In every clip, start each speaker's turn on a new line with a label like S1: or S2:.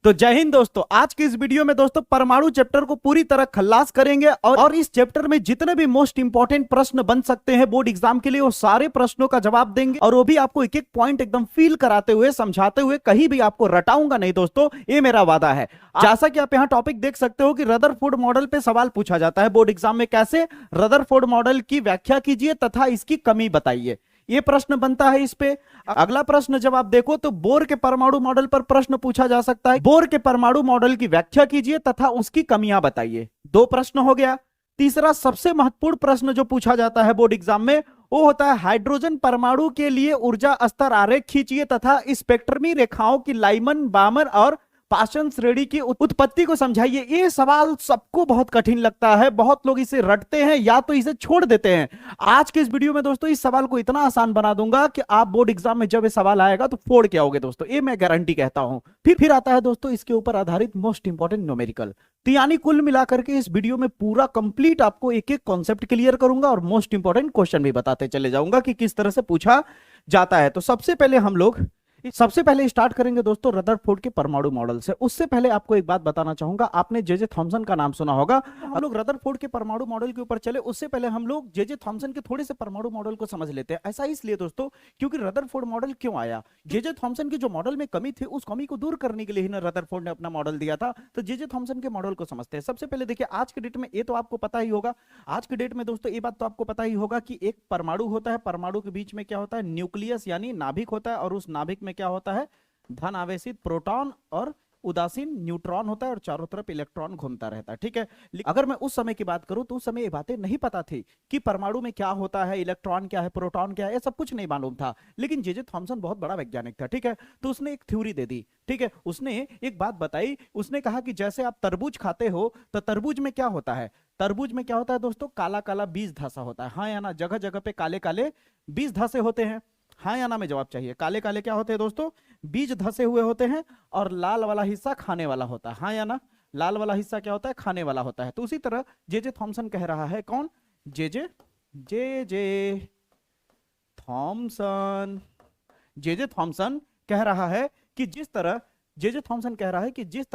S1: तो जय हिंद दोस्तों। आज की इस वीडियो में दोस्तों परमाणु चैप्टर को पूरी तरह खल्लास करेंगे और इस चैप्टर में जितने भी मोस्ट इंपॉर्टेंट प्रश्न बन सकते हैं बोर्ड एग्जाम के लिए वो सारे प्रश्नों का जवाब देंगे और वो भी आपको एक एक पॉइंट एकदम फील कराते हुए समझाते हुए, कहीं भी आपको रटाऊंगा नहीं दोस्तों, ये मेरा वादा है। जैसा कि आप यहाँ टॉपिक देख सकते हो कि रदरफोर्ड मॉडल पे सवाल पूछा जाता है बोर्ड एग्जाम में। कैसे? रदरफोर्ड मॉडल की व्याख्या कीजिए तथा इसकी कमी बताइए, ये प्रश्न बनता है इस पे। अगला प्रश्न जब आप देखो तो बोर के परमाणु मॉडल पर प्रश्न पूछा जा सकता है। बोर के परमाणु मॉडल की व्याख्या कीजिए तथा उसकी कमियां बताइए। दो प्रश्न हो गया। तीसरा सबसे महत्वपूर्ण प्रश्न जो पूछा जाता है बोर्ड एग्जाम में वो होता है हाइड्रोजन परमाणु के लिए ऊर्जा स्तर आरेख खींचिए तथा स्पेक्ट्रमी रेखाओं की लाइमन बामर और पाचन श्रेणी की उत्पत्ति को समझाइए। ये सवाल सबको बहुत कठिन लगता है, बहुत लोग इसे रटते हैं या तो इसे छोड़ देते हैं। आज के इस वीडियो में दोस्तों इस सवाल को इतना आसान बना दूंगा कि आप बोर्ड एग्जाम में जब ये सवाल आएगा तो फोड़ के आओगे दोस्तों, ये मैं गारंटी कहता हूं। फिर आता है दोस्तों इसके ऊपर आधारित मोस्ट इंपॉर्टेंट न्यूमेरिकल। तो यानी कुल मिलाकर के इस वीडियो में पूरा कंप्लीट आपको एक एक कॉन्सेप्ट क्लियर करूंगा और मोस्ट इंपॉर्टेंट क्वेश्चन भी बताते चले जाऊंगा कि किस तरह से पूछा जाता है। तो सबसे पहले स्टार्ट करेंगे दोस्तों रदरफोर्ड के परमाणु मॉडल से। उससे पहले आपको एक बात बताना चाहूंगा, आपने जे जे थॉमसन का नाम सुना होगा। हम लोग रदरफोर्ड के परमाणु मॉडल के ऊपर चले उससे पहले हम लोग जे जे थॉमसन के थोड़े से परमाणु मॉडल को समझ लेते हैं। ऐसा इसलिए दोस्तों क्योंकि रदरफोर्ड मॉडल क्यों आया, जे जे थॉमसन की जो मॉडल में कमी थी उस कमी को दूर करने के लिए ही ना रदरफोर्ड ने अपना मॉडल दिया था। तो जे जे थॉमसन के मॉडल को समझते हैं। सबसे पहले देखिए आज के डेट में, ये तो आपको पता ही होगा, आज के डेट में दोस्तों ये बात तो आपको पता ही होगा कि एक परमाणु होता है, परमाणु के बीच में क्या होता है, न्यूक्लियस यानी नाभिक होता है और उस नाभिक में क्या होता है, धन आवेशित प्रोटॉन और उदासीन न्यूट्रॉन होता है और चारों तरफ इलेक्ट्रॉन घूमता रहता है। ठीक है, अगर मैं उस समय की बात करूं तो उस समय ये बातें नहीं पता थी कि परमाणु में क्या होता है, इलेक्ट्रॉन क्या है, प्रोटॉन क्या है, ये सब कुछ नहीं मालूम था। लेकिन जे जे थॉमसन बहुत बड़ा वैज्ञानिक था। ठीक है, तो उसने एक थ्योरी दे दी। ठीक है, उसने एक बात बताई, उसने कहा कि जैसे आप तरबूज खाते हो तो तरबूज में क्या होता है, तरबूज में क्या होता है दोस्तों, काला काला बीज धसा होता है। हाँ या ना? जगह जगह पे काले काले बीज धसे होते हैं। हाँ या ना में जवाब चाहिए। काले काले क्या होते हैं दोस्तों, बीज धसे हुए होते हैं और लाल वाला हिस्सा खाने वाला होता है। हाँ या ना? लाल वाला हिस्सा क्या होता है, खाने वाला होता है। तो उसी तरह जे जे थॉमसन कह रहा है, कौन, जे जे थॉमसन, जे जे थॉमसन कह रहा है कि जिस तरह जे जे थॉमसन कह रहा है कि जिस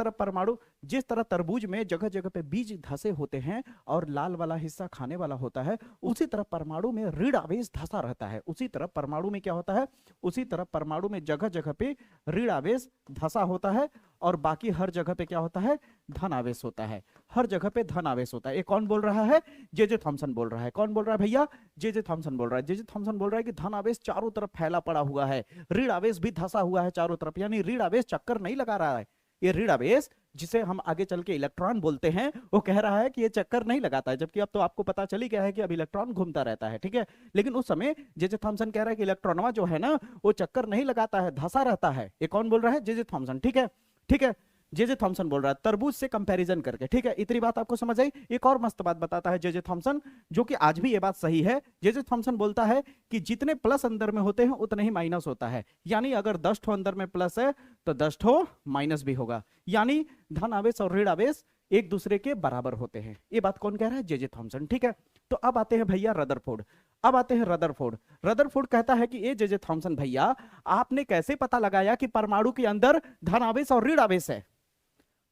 S1: तरह तरबूज में जगह जगह पे बीज धसे होते हैं और लाल वाला हिस्सा खाने वाला होता है, उसी तरह परमाणु में ऋण आवेश धसा रहता है। उसी तरह परमाणु में क्या होता है, उसी तरह परमाणु में जगह जगह पे ऋण आवेश धसा होता है और बाकी हर जगह पे क्या होता है, धन आवेश होता है। हर जगह पे धन आवेश होता है। ये कौन बोल रहा है, जे जे थॉमसन बोल रहा है। कौन बोल रहा है भैया, जे जे थॉमसन बोल रहा है। जे जे थॉमसन बोल रहा है कि धन आवेश चारों तरफ फैला पड़ा हुआ है, ऋण आवेश भी धसा हुआ है चारों तरफ, यानी ऋण आवेश चक्कर नहीं लगा रहा है। ये ऋण आवेश जिसे हम आगे चल के इलेक्ट्रॉन बोलते हैं, वो कह रहा है कि ये चक्कर नहीं लगाता है, जबकि अब तो आपको पता चली गया है कि अब इलेक्ट्रॉन घूमता रहता है। ठीक है, लेकिन उस समय जे जे थॉमसन कह रहा है कि इलेक्ट्रॉनवा जो है ना वो चक्कर नहीं लगाता है, धसा रहता है। ये कौन बोल रहा है, जे जे थॉमसन। ठीक है, ठीक है, जे जे थॉमसन बोल रहा है तरबूज से कंपैरिजन करके। ठीक है, इतनी बात आपको समझ आई। एक और मस्त बात बताता है जे जे थॉमसन, जो कि आज भी ये बात सही है। जे जे थॉमसन बोलता है कि जितने प्लस अंदर में होते हैं उतने ही माइनस होता है, यानी अगर 10 ठो अंदर में प्लस है तो 10 ठो माइनस भी होगा, यानी धन आवेश और ऋण आवेश एक दूसरे के बराबर होते हैं। ये बात कौन कह रहा है, जे जे थॉमसन। ठीक है, तो अब आते हैं भैया रदरफोर्ड। अब आते हैं रदरफोर्ड। रदरफोर्ड कहता है कि ये जे जे थॉमसन भैया, आपने कैसे पता लगाया कि परमाणु के अंदर धन आवेश और ऋण आवेश है,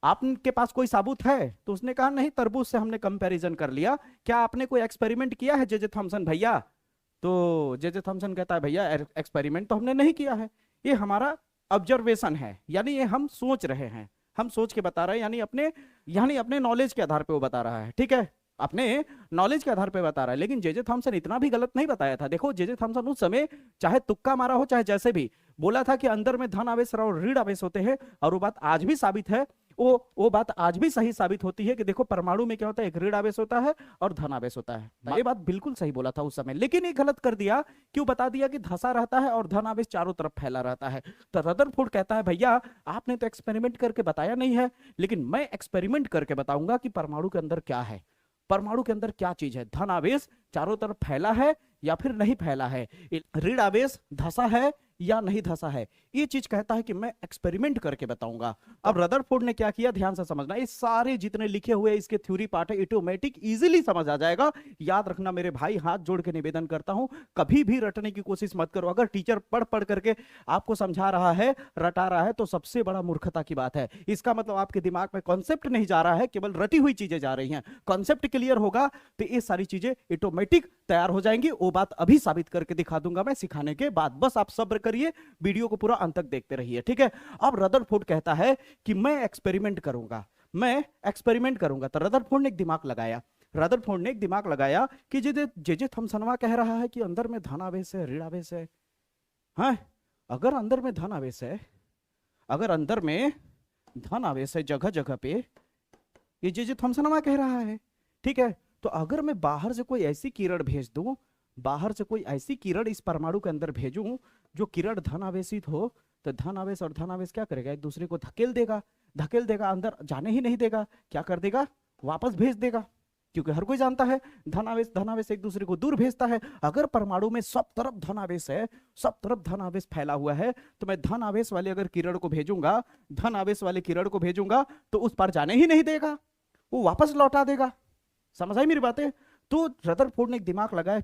S1: आपके पास कोई साबुत है? तो उसने कहा नहीं, तरबूज से हमने कंपैरिजन कर लिया। क्या आपने कोई एक्सपेरिमेंट किया है जे जे थॉमसन भैया? तो जे जे थॉमसन कहता है भैया एक्सपेरिमेंट तो हमने नहीं किया है, ये हमारा ऑब्जर्वेशन है, यानी ये हम सोच रहे हैं, हम सोच के बता रहे हैं, यानी अपने नॉलेज के आधार पे वो बता रहा है। ठीक है, अपने नॉलेज के आधार पे बता रहा है। लेकिन जे जे थॉमसन इतना भी गलत नहीं बताया था। देखो जे जे थॉमसन उस समय चाहे तुक्का मारा हो चाहे जैसे भी, बोला था कि अंदर में धन आवेश और ऋण आवेश होते हैं, और वो बात आज भी साबित है, वो बात आज भी सही साबित होती है कि देखो परमाणु में क्या होता है, एक ऋण आवेश होता है और धन आवेश होता है। ये बात बिल्कुल सही बोला था उस समय, लेकिन ये गलत कर दिया, क्यों बता दिया कि धसा रहता है और धन आवेश चारों तरफ फैला रहता है। तो रदरफोर्ड कहता है भैया आपने तो एक्सपेरिमेंट करके बताया नहीं है, लेकिन मैं एक्सपेरिमेंट करके बताऊंगा कि परमाणु के अंदर क्या है, परमाणु के अंदर क्या चीज है, धन आवेश चारों तरफ फैला है या फिर नहीं फैला है, ऋण आवेश धसा है या नहीं धंसा है, ये चीज कहता है कि मैं एक्सपेरिमेंट करके बताऊंगा। अब रदरफोर्ड ने क्या किया, ध्यान से समझना, ये सारे जितने लिखे हुए इसके थ्योरी पार्ट है ऑटोमेटिक इजीली समझ आ जाएगा। याद रखना मेरे भाई, हाथ जोड़ के निवेदन करता हूं, कभी भी रटने की कोशिश मत करो। अगर टीचर पढ़ पढ़ करके आपको समझा रहा है, रटा रहा है, तो सबसे बड़ा मूर्खता की बात है। इसका मतलब आपके दिमाग में कॉन्सेप्ट नहीं जा रहा है, केवल रटी हुई चीजें जा रही हैं। कॉन्सेप्ट क्लियर होगा तो ये सारी चीजें ऑटोमेटिक तैयार हो जाएंगी। वो बात अभी साबित करके दिखा दूंगा मैं सिखाने के बाद, बस आप सब्र करिए, वीडियो को पूरा अंत तक देखते रहिए, ठीक है। अब रदरफोर्ड कहता है कि मैं एक्सपेरिमेंट करूंगा, मैं एक्सपेरिमेंट करूंगा। तो रदरफोर्ड ने एक दिमाग लगाया, रदरफोर्ड ने एक दिमाग लगाया कि जे थॉमसनवा कह रहा है कि अंदर में धनावेश है, ऋणावेश है। हाँ, अगर अंदर में धनावेश है, अगर अंदर में धनावेश है जगह जगह पे, ये जे थॉमसनवा कह रहा है, ठीक है। तो अगर मैं बाहर से कोई ऐसी किरण भेज दूं, बाहर से कोई ऐसी किरण इस परमाणु के अंदर भेजूं जो किरण धनावेशित हो, तो धनावेश और धनावेश क्या करेगा, एक दूसरे को धकेल देगा, धकेल देगा, अंदर जाने ही नहीं देगा। क्या कर देगा, वापस भेज देगा, क्योंकि हर कोई जानता है धनावेश धनावेश एक दूसरे को दूर भेजता है। अगर परमाणु में सब तरफ धनावेश है, सब तरफ धनावेश फैला हुआ है, तो मैं धनावेश वाले अगर किरण को भेजूंगा, धनावेश वाले किरण को भेजूंगा, तो उस पर जाने ही नहीं देगा, वो वापस लौटा देगा। समझ आई मेरी बातें। तो रदरफोर्ड ने एक दिमाग लगाया,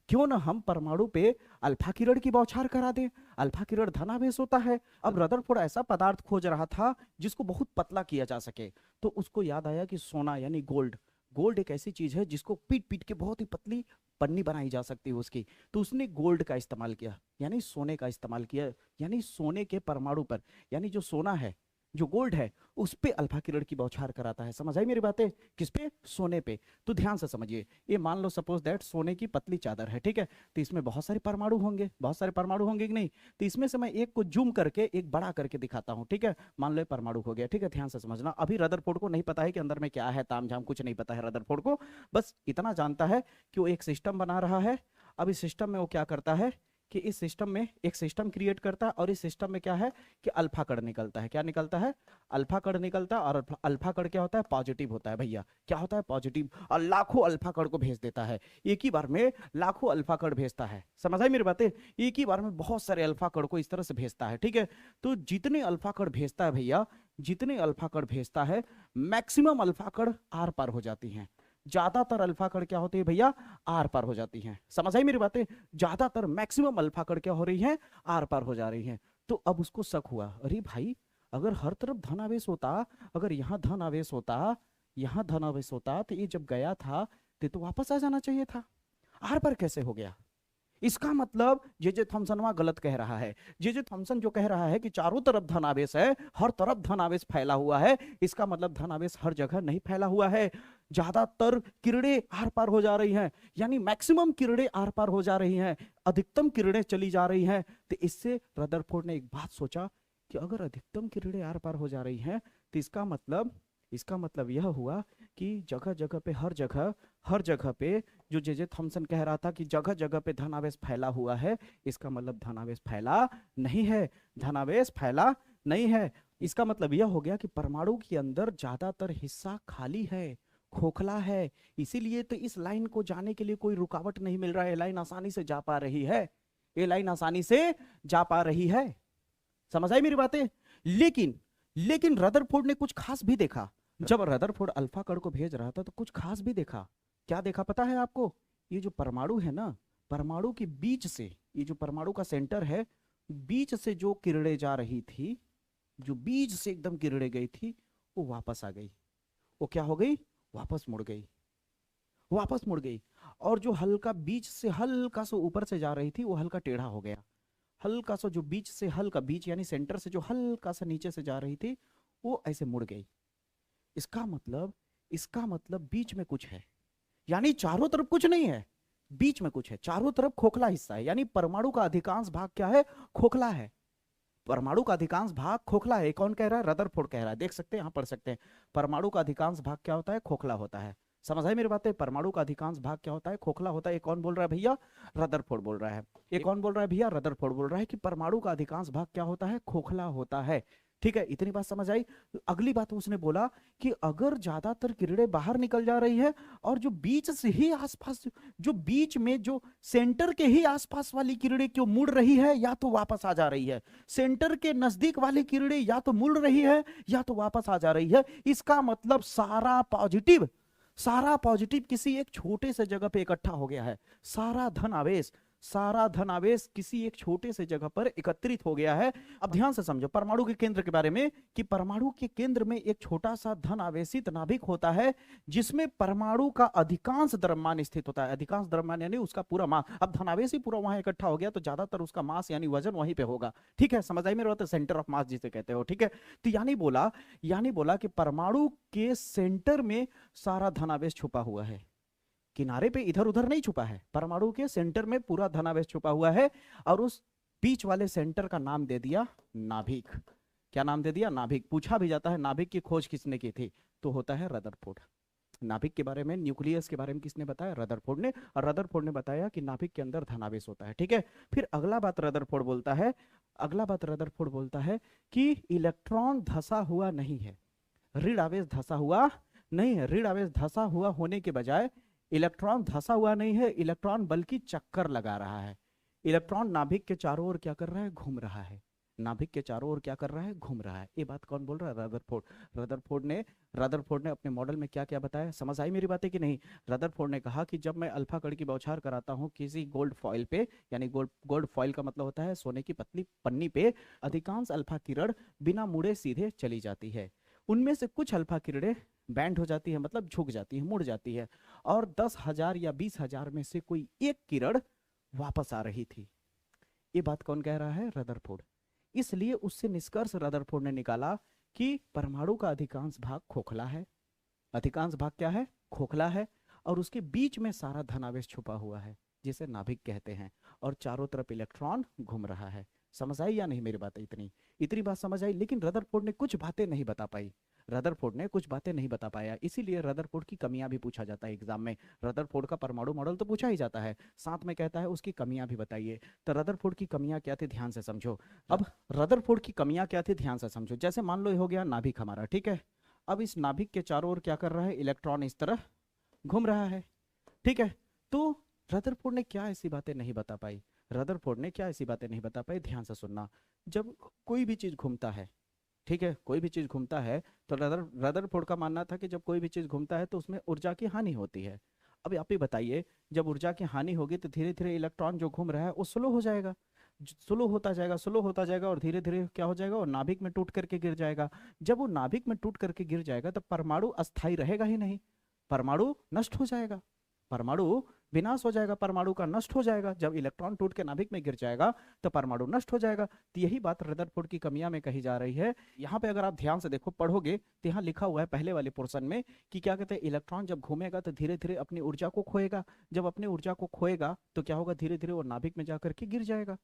S1: क्यों ना हम परमाणु पे अल्फा किरण की बौछार करा दें। अल्फा किरण धनावेश होता है। अब रदरफोर्ड ऐसा पदार्थ खोज रहा था जिसको बहुत पतला किया जा सके। तो उसको याद आया कि सोना यानी गोल्ड, गोल्ड एक ऐसी चीज है जिसको पीट पीट के बहुत ही पतली पन्नी बनाई जा सकती है उसकी। तो उसने गोल्ड का इस्तेमाल किया, यानी सोने का इस्तेमाल किया, यानी सोने के परमाणु पर, यानी जो सोना है, जो गोल्ड है, उस पे अल्फा किरण की बौछार कराता है। समझ आई मेरी बातें, किस पे, सोने पे। तो ध्यान से समझिए, ये मान लो सपोज दैट सोने की पतली चादर है, ठीक है। तो इसमें बहुत सारे परमाणु होंगे, बहुत सारे परमाणु होंगे कि नहीं। तो इसमें से मैं एक को जूम करके एक बड़ा करके दिखाता हूं, ठीक है। मान लो परमाणु हो गया, ठीक है। ध्यान से समझना, अभी रदरफोर्ड को नहीं पता है कि अंदर में क्या है, तामझाम कुछ नहीं पता है रदरफोर्ड को, बस इतना जानता है कि वो एक सिस्टम बना रहा है। अब इस सिस्टम में वो क्या करता है कि इस सिस्टम में एक सिस्टम क्रिएट करता है, और इस सिस्टम में क्या है कि अल्फा कण निकलता है। क्या निकलता है, अल्फा कण निकलता है। और अल्फा कण क्या होता है, पॉजिटिव होता है भैया। क्या होता है, पॉजिटिव। और लाखों अल्फा कण को भेज देता है, एक ही बार में लाखों अल्फा कण भेजता है। समझ आई मेरी बातें, एक ही बार में बहुत सारे अल्फा कण को इस तरह से भेजता है, ठीक है। तो जितने अल्फा कण भेजता है भैया, जितने अल्फा कण भेजता है, मैक्सिमम अल्फा कण आर पार हो जाती हैं। ज्यादातर अल्फा कण क्या होती है भैया, आर पार हो जाती हैं। समझ आई मेरी बातें, ज्यादातर मैक्सिमम अल्फा कण क्या हो रही हैं, आर पार हो जा रही हैं। तो अब उसको शक हुआ, अरे भाई अगर हर तरफ धनावेश होता, अगर यहाँ धनावेश होता, यहाँ धनावेश होता, तो ये जब गया था तो वापस आ जाना चाहिए था, आर पार कैसे हो गया। इसका मतलब जे थॉमसन गलत कह रहा है। जे थॉमसन जो कह रहा है कि चारों तरफ धनावेश है, हर तरफ धनावेश फैला हुआ है, इसका मतलब धनावेश हर जगह नहीं फैला हुआ है। ज्यादातर किरणें आर पार हो जा रही हैं, यानी मैक्सिमम किरणें आर पार हो जा रही हैं, अधिकतम किरणें चली जा रही हैं। तो इससे रदरफोर्ड ने एक बात सोचा कि अगर अधिकतम किरणें आर पार हो जा रही हैं, तो इसका मतलब यह हुआ कि जगह जगह पे, हर जगह पे जो जे थॉमसन कह रहा था कि जगह जगह पे धनावेश फैला हुआ है, इसका मतलब धनावेश फैला नहीं है, धनावेश फैला नहीं है। इसका मतलब यह हो गया कि परमाणु के अंदर ज्यादातर हिस्सा खाली है, खोखला है। इसीलिए तो इस लाइन को जाने के लिए कोई रुकावट नहीं मिल रहा है, लाइन आसानी से जा पा रही है, ये लाइन आसानी से जा पा रही है। समझ आई मेरी बातें। लेकिन रदरफोर्ड ने कुछ खास भी देखा। जब रदरफोर्ड अल्फा कण को भेज रहा था तो कुछ खास भी देखा। क्या देखा पता है आपको, ये जो परमाणु है ना, परमाणु के बीच से, ये जो परमाणु का सेंटर है, बीच से जो किरणें जा रही थी, जो बीच से एकदम किरणें गई थी, वो वापस आ गई। वो क्या हो गई, वापस मुड़ गई। और जो हल्का बीच से हल्का सा ऊपर से जा रही थी, वो हल्का टेढ़ा हो गया। हल्का सा जो बीच से, हल्का बीच यानी सेंटर से जो हल्का सा नीचे से जा रही थी, वो ऐसे मुड़ गई। इसका मतलब बीच में कुछ है, यानी चारों तरफ कुछ नहीं है, बीच में कुछ है, चारों तरफ खोखला हिस्सा है। यानी परमाणु का अधिकांश भाग क्या है, खोखला है। परमाणु का अधिकांश भाग खोखला है। कौन कह रहा है, रदरफोर्ड कह रहा है। देख सकते हैं, यहां पढ़ सकते हैं, परमाणु का अधिकांश भाग क्या होता है, खोखला होता है। समझ आई मेरी बातें, परमाणु का अधिकांश भाग क्या होता है, खोखला होता है। ये कौन बोल रहा है भैया, रदरफोर्ड बोल रहा है। ये कौन बोल रहा है भैया, रदरफोर्ड बोल रहा है कि परमाणु का अधिकांश भाग क्या होता है, खोखला होता है। ठीक है, इतनी बात समझ आई। अगली बात उसने बोला कि अगर ज्यादातर किरणें बाहर निकल जा रही है और जो बीच से ही आसपास, जो बीच में जो सेंटर के ही आसपास वाली किरणें क्यों मुड़ रही है या तो वापस आ जा रही है, सेंटर के नजदीक वाली किरणें या तो मुड़ रही है या तो वापस आ जा रही है, इसका मतलब सारा पॉजिटिव किसी एक छोटे से जगह पे इकट्ठा हो गया है। सारा धन आवेश किसी एक छोटे से जगह पर एकत्रित हो गया है। अब ध्यान से समझो परमाणु के केंद्र के बारे में, कि परमाणु के केंद्र में एक छोटा सा धन आवेशित नाभिक होता है जिसमें परमाणु का अधिकांश द्रव्यमान स्थित होता है। अधिकांश द्रव्यमान यानी उसका पूरा मास। अब धनावेश ही पूरा वहां इकट्ठा हो गया तो ज्यादातर उसका मास यानी वजन वहीं पे होगा। ठीक है, समझ आई मेरे बात? सेंटर ऑफ मास जिसे कहते हो। ठीक है, तो यानी बोला कि परमाणु के सेंटर में सारा धनावेश छुपा हुआ है, किनारे पे इधर उधर नहीं छुपा है। परमाणु के सेंटर में पूरा धनावेश छुपा हुआ है और उस बीच वाले सेंटर का नाम दे दिया नाभिक। क्या नाम दे दिया? नाभिक। पूछा भी जाता है नाभिक की खोज किसने की थी, तो होता है रदरफोर्ड। नाभिक के बारे में, न्यूक्लियस के बारे में किसने बताया? रदरफोर्ड ने। और रदरफोर्ड ने बताया कि नाभिक के अंदर धनावेश होता है। ठीक है, फिर अगला बात रदरफोर्ड बोलता है कि इलेक्ट्रॉन धंसा हुआ नहीं है, ऋण आवेश धंसा हुआ नहीं है। ऋण आवेश धंसा हुआ होने के बजाय इलेक्ट्रॉन धंसा हुआ नहीं है, इलेक्ट्रॉन बल्कि चक्कर लगा रहा है। इलेक्ट्रॉन नाभिक के चारों ओर क्या कर रहा है? घूम रहा है। नाभिक के चारों ओर क्या कर रहा है? घूम रहा है। ये बात कौन बोल रहा है? रदरफोर्ड। रदरफोर्ड ने अपने मॉडल में क्या क्या बताया? समझ आई मेरी बातें कि नहीं? रदरफोर्ड ने कहा कि जब मैं अल्फा कण की बौछार कराता हूं किसी गोल्ड फॉइल पे, यानी गोल्ड फॉइल का मतलब होता है सोने की पतली पन्नी पे, अधिकांश अल्फा किरण बिना मुड़े सीधे चली जाती है। उनमें से कुछ अल्फा किरणें बैंड हो जाती है, मतलब झुक जाती है, मुड़ जाती है, और 10,000 या 20,000 में से कोई एक किरण वापस आ रही थी। ये बात कौन कह रहा है? रदरफोर्ड। इसलिए उससे निष्कर्ष रदरफोर्ड ने निकाला कि परमाणु का अधिकांश भाग खोखला है। अधिकांश भाग क्या है? खोखला है, और उसके बीच में सारा धनावेश छुपा हुआ है जिसे नाभिक कहते हैं, और चारों तरफ इलेक्ट्रॉन घूम रहा है। समझ आई या नहीं मेरी बात? इतनी बात समझ आई। लेकिन रदरफोर्ड ने कुछ बातें नहीं बता पाया, इसीलिए रदरफोर्ड की कमियां भी पूछा जाता है एग्जाम में। रदरफोर्ड का परमाणु मॉडल तो पूछा ही जाता है, साथ में कहता है उसकी कमियां भी बताइए। तो रदरफोर्ड की कमियां क्या थी, ध्यान से समझो। अब रदरफोर्ड की कमियां क्या थी, ध्यान से समझो। जैसे मान लो ये हो गया नाभिक हमारा, ठीक है। अब इस नाभिक के चारों ओर क्या कर रहा है? इलेक्ट्रॉन इस तरह घूम रहा है, ठीक है। तो रदरफोर्ड ने क्या ऐसी बातें नहीं बता पाई? ध्यान से सुनना। जब कोई भी चीज घूमता है, ठीक है, कोई भी चीज घूमता है, तो रदरफोर्ड का मानना था कि जब कोई भी चीज घूमता है तो उसमें ऊर्जा की हानि होती है। अब आप ही बताइए, जब ऊर्जा की हानि होगी तो धीरे धीरे इलेक्ट्रॉन जो घूम रहा है वो स्लो हो जाएगा, स्लो होता जाएगा, और धीरे धीरे क्या हो जाएगा? वो नाभिक में टूट करके गिर जाएगा। जब वो नाभिक में टूट करके गिर जाएगा तो परमाणु अस्थायी रहेगा ही नहीं, परमाणु नष्ट हो जाएगा, परमाणु विनाश हो जाएगा, परमाणु का नष्ट हो जाएगा। जब इलेक्ट्रॉन टूट के नाभिक में गिर जाएगा तो परमाणु नष्ट हो जाएगा। तो यही बात रदरफोर्ड की कमियां में कही जा रही है। यहाँ पे अगर आप ध्यान से देखो, पढ़ोगे तो यहाँ लिखा हुआ है पहले वाले पोर्शन में कि क्या कहते हैं, इलेक्ट्रॉन जब घूमेगा तो धीरे धीरे अपनी ऊर्जा को खोएगा। जब अपनी ऊर्जा को खोएगा तो क्या होगा? धीरे धीरे वो नाभिक में जाकर के गिर जाएगा।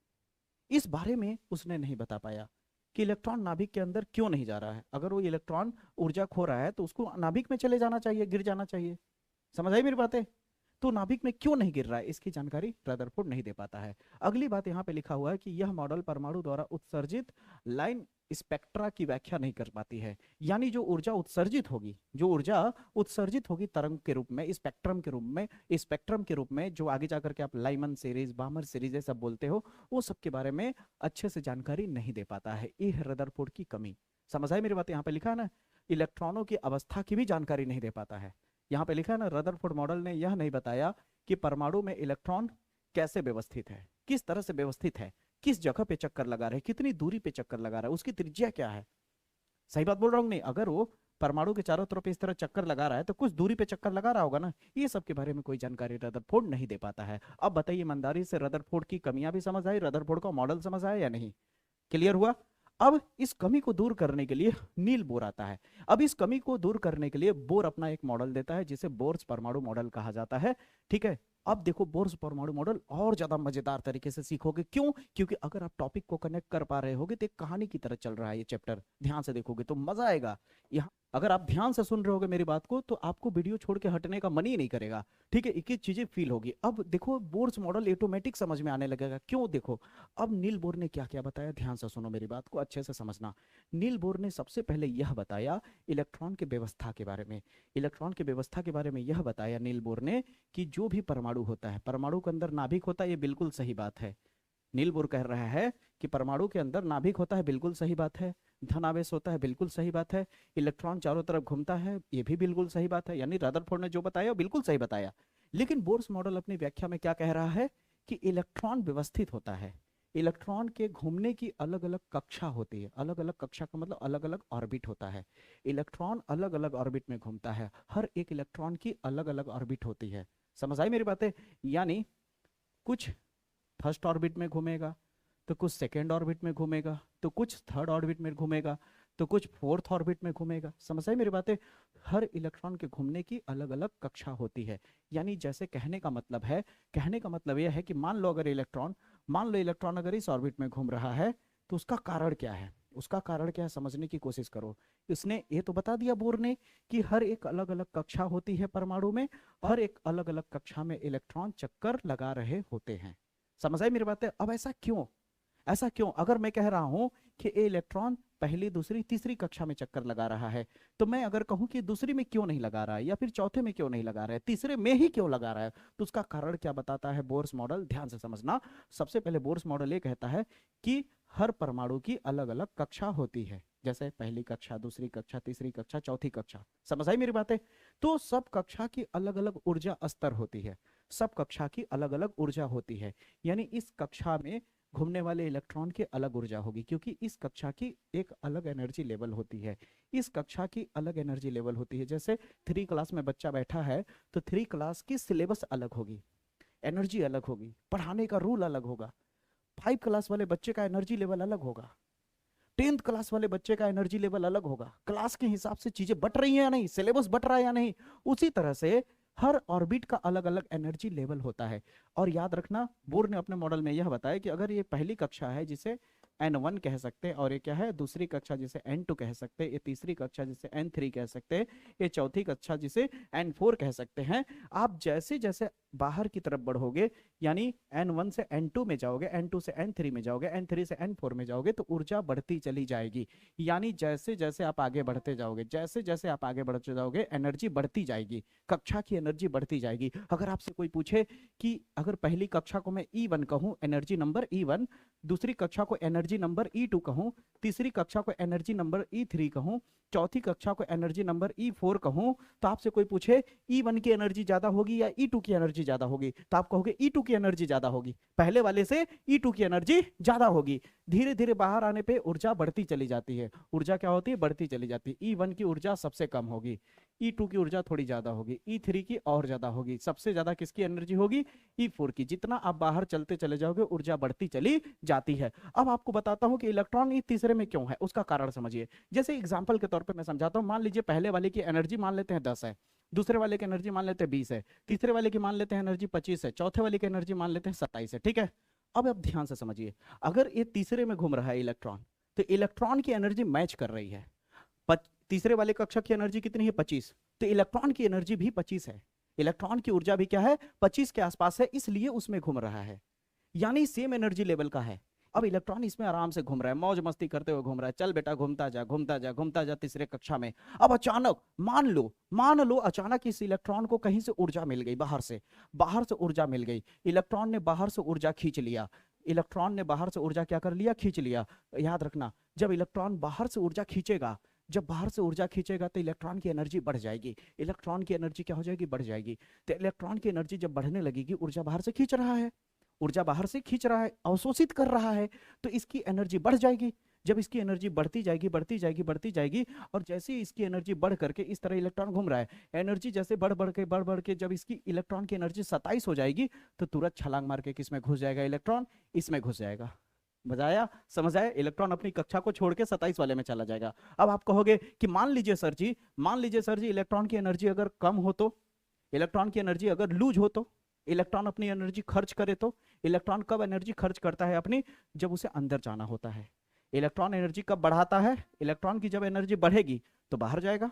S1: इस बारे में उसने नहीं बता पाया कि इलेक्ट्रॉन नाभिक के अंदर क्यों नहीं जा रहा है। अगर वो इलेक्ट्रॉन ऊर्जा खो रहा है तो उसको नाभिक में चले जाना चाहिए, गिर जाना चाहिए। समझ आई मेरी बातें? तो नाभिक में क्यों नहीं गिर रहा है, इसकी जानकारी रदरफोर्ड नहीं दे पाता है। अगली बात यहाँ पे लिखा हुआ है कि यह मॉडल परमाणु द्वारा उत्सर्जित लाइन स्पेक्ट्रा की व्याख्या नहीं कर पाती है। यानी जो ऊर्जा उत्सर्जित होगी तरंग के रूप में, स्पेक्ट्रम के रूप में, जो आगे जाकर के आप लाइमन सीरीज, बामर सीरीज सब बोलते हो, वो सब के बारे में अच्छे से जानकारी नहीं दे पाता है। ये है रदरफोर्ड की कमी। समझ आई मेरी बात? यहाँ पे लिखा है ना, इलेक्ट्रॉनों की अवस्था की भी जानकारी नहीं दे पाता है। यहाँ पे लिखा है ना, रदरफोर्ड मॉडल ने यह नहीं बताया कि परमाणु में इलेक्ट्रॉन कैसे व्यवस्थित है, किस तरह से व्यवस्थित है, किस जगह पे चक्कर लगा रहा है, कितनी दूरी पे चक्कर लगा रहा है, उसकी त्रिज्या क्या है। सही बात बोल रहा हूँ नहीं? अगर वो परमाणु के चारों तरफ इस तरह चक्कर लगा रहा है तो कुछ दूरी पे चक्कर लगा रहा होगा ना। ये सब के बारे में कोई जानकारी रदरफोर्ड नहीं दे पाता है। अब बताइए ईमानदारी से, रदरफोर्ड की कमियां भी समझ आई, रदरफोर्ड का मॉडल समझ आया या नहीं? क्लियर हुआ? अब इस कमी को दूर करने के लिए नील बोर आता है। अब इस कमी को दूर करने के लिए बोर अपना एक मॉडल देता है जिसे बोर्स परमाणु मॉडल कहा जाता है। ठीक है, अब देखो बोर्स परमाणु मॉडल और ज्यादा मजेदार तरीके से सीखोगे। क्यों? क्योंकि अगर आप टॉपिक को कनेक्ट कर पा रहे होगे तो एक कहानी की तरह चल रहा है ये चैप्टर, ध्यान से देखोगे तो मजा आएगा। यहाँ अगर आप ध्यान से सुन रहे होगे मेरी बात को तो आपको वीडियो छोड़ के हटने का मन ही नहीं करेगा। ठीक है, एक एक चीजें फील होगी। अब देखो बोर्स मॉडल ऑटोमेटिक समझ में आने लगेगा। क्यों? देखो अब नील बोर ने क्या क्या बताया, ध्यान से सुनो मेरी बात को, अच्छे से समझना। नील बोर ने सबसे पहले यह बताया इलेक्ट्रॉन की व्यवस्था के बारे में। इलेक्ट्रॉन की व्यवस्था के बारे में यह बताया नील बोर ने कि जो भी परमाणु होता है, परमाणु के अंदर नाभिक होता है, ये बिल्कुल सही बात है। नील बोर कह रहा है कि परमाणु के अंदर नाभिक होता है, बिल्कुल सही बात है। धनावेश होता है, बिल्कुल सही बात है। इलेक्ट्रॉन चारों तरफ घूमता है, ये भी बिल्कुल सही बात है। यानी रदरफोर्ड ने जो बताया वो बिल्कुल सही बताया। लेकिन बोर्स मॉडल अपनी व्याख्या में क्या कह रहा है कि इलेक्ट्रॉन व्यवस्थित होता है। इलेक्ट्रॉन के घूमने की अलग अलग कक्षा होती है। अलग अलग कक्षा का मतलब अलग अलग ऑर्बिट होता है। इलेक्ट्रॉन अलग अलग ऑर्बिट में घूमता है। हर एक इलेक्ट्रॉन की अलग अलग ऑर्बिट होती है। समझ आई मेरी बातें? यानी कुछ फर्स्ट ऑर्बिट में घूमेगा, तो कुछ सेकेंड ऑर्बिट में घूमेगा, तो कुछ थर्ड ऑर्बिट में घूमेगा, तो कुछ फोर्थ ऑर्बिट में घूमेगा। समझ आई मेरी बातें? हर इलेक्ट्रॉन के घूमने की अलग अलग कक्षा होती है। यानी जैसे कहने का मतलब है, कहने का मतलब यह है कि मान लो इलेक्ट्रॉन अगर इस ऑर्बिट में घूम रहा है तो उसका कारण क्या है, उसका कारण क्या है समझने की कोशिश करो। इसने ये तो बता दिया बोर ने कि हर एक अलग अलग कक्षा होती है परमाणु में, हर एक अलग अलग कक्षा में इलेक्ट्रॉन चक्कर लगा रहे होते हैं। समझ आई मेरी बातें? अब ऐसा क्यों, ऐसा क्यों? अगर मैं कह रहा हूं कि ये इलेक्ट्रॉन पहली दूसरी तीसरी कक्षा में चक्कर लगा रहा है, तो मैं अगर कहूं कि दूसरी में क्यों नहीं लगा रहा है, या फिर चौथे में क्यों नहीं लगा रहा है, तीसरे में ही क्यों लगा रहा है, तो उसका कारण क्या बताता है बोर्स मॉडल? ध्यान से समझना। सबसे पहले बोर्स मॉडल ये कहता है कि हर परमाणु की अलग अलग कक्षा होती है। जैसे पहली कक्षा, दूसरी कक्षा, तीसरी कक्षा, चौथी कक्षा। समझ आई मेरी बातें? तो सब कक्षा की अलग अलग ऊर्जा स्तर होती है। सब कक्षा की अलग अलग ऊर्जा होती है। यानी इस कक्षा में घूमने वाले इलेक्ट्रॉन की अलग ऊर्जा होगी, क्योंकि इस कक्षा की एक अलग एनर्जी लेवल होती है। इस कक्षा की अलग एनर्जी लेवल होती है। जैसे 3 क्लास में बच्चा बैठा है तो 3 क्लास की सिलेबस अलग होगी, एनर्जी अलग होगी, पढ़ाने का रूल अलग होगा। 5 क्लास वाले बच्चे का एनर्जी लेवल अलग होगा, 10th क्लास वाले बच्चे का एनर्जी लेवल अलग होगा। क्लास के हिसाब से चीजें बट रही है या नहीं, सिलेबस बट रहा है या नहीं, उसी तरह से हर ऑर्बिट का अलग अलग एनर्जी लेवल होता है। और याद रखना बोर ने अपने मॉडल में यह बताया कि अगर ये पहली कक्षा है जिसे N1 कह सकते हैं, और ये क्या है दूसरी कक्षा जिसे N2 कह सकते हैं, ये तीसरी कक्षा जिसे N3 कह सकते हैं, ये चौथी कक्षा जिसे N4 कह सकते हैं। आप जैसे जैसे बाहर की तरफ बढ़ोगे, यानी N1 से N2 में जाओगे, N2 से N3 में जाओगे, N3 से N4 में जाओगे, तो ऊर्जा बढ़ती चली जाएगी। यानी जैसे जैसे आप आगे बढ़ते जाओगे, जैसे जैसे आप आगे बढ़ते जाओगे, एनर्जी बढ़ती जाएगी, कक्षा की एनर्जी बढ़ती जाएगी। अगर आपसे कोई पूछे कि अगर पहली कक्षा को मैं E1 कहूं, एनर्जी नंबर E1, दूसरी कक्षा को एनर्जी नंबर E2 कहूं, तीसरी कक्षा को एनर्जी नंबर E3 कहूं, चौथी कक्षा को एनर्जी नंबर E4 कहूं, तो आपसे कोई पूछे E1 की एनर्जी ज्यादा होगी या E2 की एनर्जी ज्यादा होगी, तो आप कहोगे E2 की एनर्जी ज्यादा होगी, पहले वाले से E2 की एनर्जी ज्यादा होगी। धीरे धीरे बाहर आने पे ऊर्जा बढ़ती चली जाती है। ऊर्जा क्या होती है? बढ़ती चली जाती है। E1 की ऊर्जा सबसे कम होगी, E2 की ऊर्जा थोड़ी ज्यादा होगी, E3 की और ज्यादा होगी, सबसे ज्यादा किसकी एनर्जी होगी? E4 की। जितना आप बाहर चलते चले जाओगे ऊर्जा बढ़ती चली जाती है। अब आपको बताता हूं कि इलेक्ट्रॉन ये तीसरे में क्यों है, उसका कारण समझिए। जैसे एग्जांपल के तौर पे मैं समझाता हूं। मान लीजिए पहले वाले की एनर्जी मान लेते हैं 10 है, दूसरे वाले की एनर्जी मान लेते हैं 20 है, तीसरे वाले की मान लेते हैं एनर्जी 25 है, चौथे वाले की एनर्जी मान लेते हैं 27 है। ठीक है, अब आप ध्यान से समझिए। अगर ये तीसरे में घूम रहा है इलेक्ट्रॉन, तो इलेक्ट्रॉन की एनर्जी मैच कर रही है। तीसरे वाले कक्षा की एनर्जी कितनी है? 25, तो इलेक्ट्रॉन की एनर्जी भी 25 है। इलेक्ट्रॉन की ऊर्जा भी क्या है? 25 के आसपास है, इसलिए उसमें घूम रहा है। यानी सेम एनर्जी लेवल का है। अब इलेक्ट्रॉन इसमें आराम से घूम रहा है, मौज मस्ती करते हुए घूम रहा है। चल बेटा घूमता जा, घूमता जा, घूमता जा तीसरे कक्षा में। अब अचानक मान लो अचानक इस इलेक्ट्रॉन को कहीं से ऊर्जा मिल गई, बाहर से ऊर्जा मिल गई। इलेक्ट्रॉन ने बाहर से ऊर्जा खींच लिया। इलेक्ट्रॉन ने बाहर से ऊर्जा क्या कर लिया? खींच लिया। याद रखना, जब इलेक्ट्रॉन बाहर से ऊर्जा खींचेगा, जब बाहर से ऊर्जा खींचेगा तो इलेक्ट्रॉन की एनर्जी बढ़ जाएगी। इलेक्ट्रॉन की एनर्जी क्या हो जाएगी? बढ़ जाएगी। तो इलेक्ट्रॉन की एनर्जी जब बढ़ने लगेगी, ऊर्जा बाहर से खींच रहा है, ऊर्जा बाहर से खींच रहा है, अवशोषित कर रहा है, तो इसकी एनर्जी बढ़ जाएगी। जब इसकी एनर्जी बढ़ती जाएगी, बढ़ती जाएगी, बढ़ती जाएगी, और जैसे ही इसकी एनर्जी बढ़ करके इस तरह इलेक्ट्रॉन घूम रहा है, एनर्जी जैसे बढ़ बढ़ के जब इसकी इलेक्ट्रॉन की एनर्जी 27 हो जाएगी, तो तुरंत छलांग मार के किसमें घुस जाएगा? इलेक्ट्रॉन इसमें घुस जाएगा। मजा आया? समझ आया? इलेक्ट्रॉन अपनी कक्षा को छोड़ के 27 वाले में चला जाएगा। अब आप कहोगे कि मान लीजिए सर जी इलेक्ट्रॉन की एनर्जी अगर कम हो तो, इलेक्ट्रॉन की एनर्जी अगर लूज हो तो, इलेक्ट्रॉन अपनी एनर्जी खर्च करे तो। इलेक्ट्रॉन कब एनर्जी खर्च करता है अपनी? जब उसे अंदर जाना होता है। इलेक्ट्रॉन एनर्जी कब बढ़ाता है? इलेक्ट्रॉन की जब एनर्जी बढ़ेगी तो बाहर जाएगा,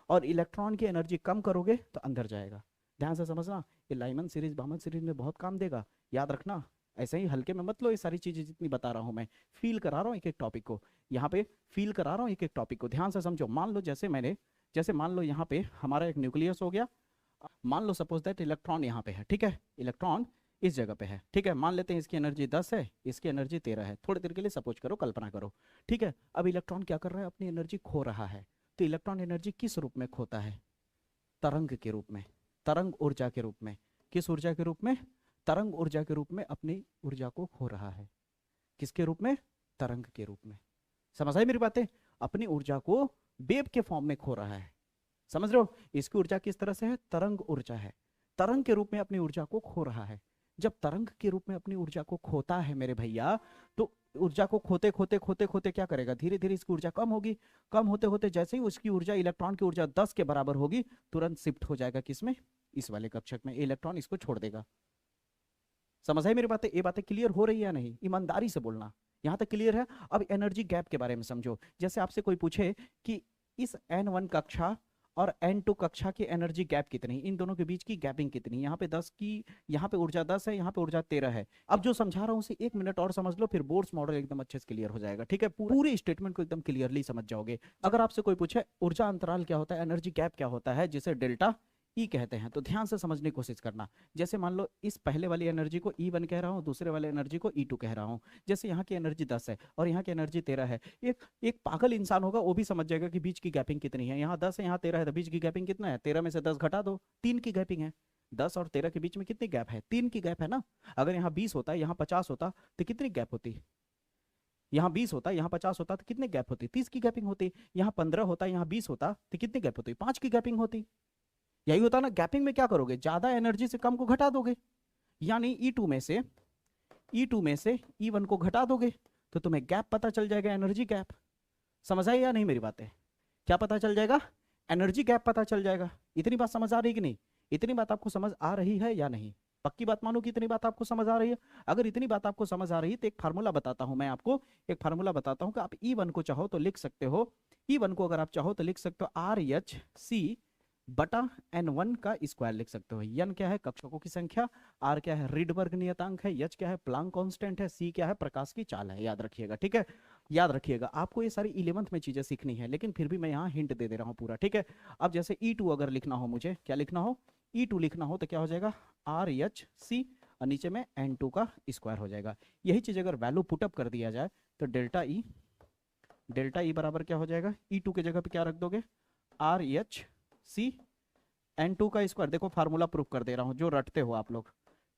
S1: और इलेक्ट्रॉन की एनर्जी कम करोगे तो अंदर जाएगा। ध्यान से समझना, ये लाइमन सीरीज बामन सीरीज में बहुत काम देगा, याद रखना। ऐसे ही हल्के में मत लो ये सारी चीजें जितनी बता रहा हूं मैं, फील करा रहा हूँ एक एक टॉपिक को, यहाँ पे फील करा रहा हूँ एक एक टॉपिक को, ध्यान से समझो। मान लो जैसे मान लो यहाँ पे हमारा एक न्यूक्लियस हो गया, मान लो सपोज दैट इलेक्ट्रॉन यहाँ पे है, ठीक है, इलेक्ट्रॉन इस जगह पे है, ठीक है, मान लेते हैं इसकी एनर्जी 10 है, इसकी एनर्जी 13 है, थोड़ी देर के लिए सपोज करो, कल्पना करो, ठीक है। अब इलेक्ट्रॉन क्या कर रहा है, अपनी एनर्जी खो रहा है। तो इलेक्ट्रॉन एनर्जी किस रूप में खोता है, तरंग के रूप में, तरंग ऊर्जा के रूप में। किस ऊर्जा के रूप में, तरंग ऊर्जा के रूप में अपनी ऊर्जा को खो रहा है। किसके रूप में, तरंग के रूप में। समझ आई मेरी बातें, अपनी ऊर्जा को वेव के फॉर्म में खो रहा है, समझ रहे हो। इसकी ऊर्जा किस तरह से है, तरंग ऊर्जा है, तरंग के रूप में अपनी ऊर्जा को खो रहा है। जब तरंग के रूप में अपनी ऊर्जा को खोता है मेरे भैया, तो ऊर्जा को खोते खोते खोते खोते क्या करेगा, धीरे धीरे इसकी ऊर्जा कम होगी, कम होते होते जैसे ही उसकी ऊर्जा, इलेक्ट्रॉन की ऊर्जा 10 के बराबर होगी, तुरंत शिफ्ट हो जाएगा किसमें, इस वाले कक्षक में, इलेक्ट्रॉन इसको छोड़ देगा। समझ आई मेरी बातें, ये बातें क्लियर हो रही है या नहीं, ईमानदारी से बोलना, यहां तक क्लियर है। अब एनर्जी गैप के बारे में समझो। जैसे आपसे कोई पूछे कि इस N1 कक्षा और N2 कक्षा की एनर्जी गैप कितनी, इन दोनों के बीच की गैपिंग कितनी, यहाँ पे 10 की, यहाँ पे ऊर्जा 10 है, यहाँ पे ऊर्जा 13 है। अब जो समझा रहा हूँ उसे 1 मिनट और समझ लो, फिर बोर्ड्स मॉडल एकदम अच्छे से क्लियर हो जाएगा, ठीक है, पूरे स्टेटमेंट को एकदम क्लियरली समझ जाओगे। अगर आपसे कोई पूछे ऊर्जा अंतराल क्या होता है, एनर्जी गैप क्या होता है, जिसे डेल्टा ई कहते हैं, तो ध्यान से समझने की कोशिश करना। जैसे मान लो इस पहले वाली एनर्जी को E1 कह रहा हूँ, दूसरे वाले एनर्जी को E2 कह रहा हूँ। जैसे यहाँ की एनर्जी 10 है और यहाँ की एनर्जी 13 है, एक पागल इंसान होगा वो भी समझ जाएगा कि बीच की गैपिंग कितनी है। यहाँ 10 है, यहाँ 13 है, तो बीच की गैपिंग कितना है, 13 में से 10 घटा दो, 3 की गैपिंग है। 10 और 13 के बीच में कितनी गैप है, 3 की गैप है ना। अगर यहाँ 20 होता, यहाँ 50 होता, तो कितनी गैप होती, यहाँ 20 होता, यहाँ 50 होता, तो कितनी गैप होती, 30 की गैपिंग होती। यहाँ 15 होता, यहाँ 20 होता, तो कितनी गैप होती, 5 की गैपिंग होती। यही होता ना, गैपिंग में क्या करोगे, ज्यादा एनर्जी से कम को घटा दोगे, यानी E2 में से E1 को घटा दोगे, तो तुम्हें गैप पता चल जाएगा, एनर्जी गैप। समझ आई या नहीं मेरी बातें, क्या पता चल जाएगा, एनर्जी गैप पता चल जाएगा। इतनी बात समझ आ रही है कि नहीं, इतनी बात आपको समझ आ रही है या नहीं, पक्की बात मानो कि इतनी बात आपको समझ आ रही है। अगर इतनी बात आपको समझ आ रही है तो एक फार्मूला बताता हूं मैं आपको, एक फार्मूला बताता हूं कि आप E1 को चाहो तो लिख सकते हो, E1 को अगर आप चाहो तो लिख सकते हो RH बटा N1 का स्क्वायर लिख सकते हो। N क्या है, कक्षकों की संख्या, R क्या है, रिडबर्ग नियतांक है, H क्या है, प्लांक कांस्टेंट है, C क्या है, प्रकाश की चाल है। याद रखिएगा, ठीक है, याद रखिएगा। आपको ये सारी 11th में चीजें सीखनी है, लेकिन फिर भी मैं यहाँ हिंट दे रहा हूँ पूरा, ठीक है। अब जैसे E2 अगर लिखना हो, मुझे क्या लिखना हो, E2 लिखना हो तो क्या हो जाएगा, RH और नीचे में N2 का स्क्वायर हो जाएगा। यही चीज अगर वैल्यू पुटअप कर दिया जाए तो डेल्टा ई बराबर क्या हो जाएगा, E2 के जगह पे क्या रख दोगे, RH N2 का स्क्वायर। देखो फार्मूला प्रूफ कर दे रहा हूँ, जो रटते हो आप लोग,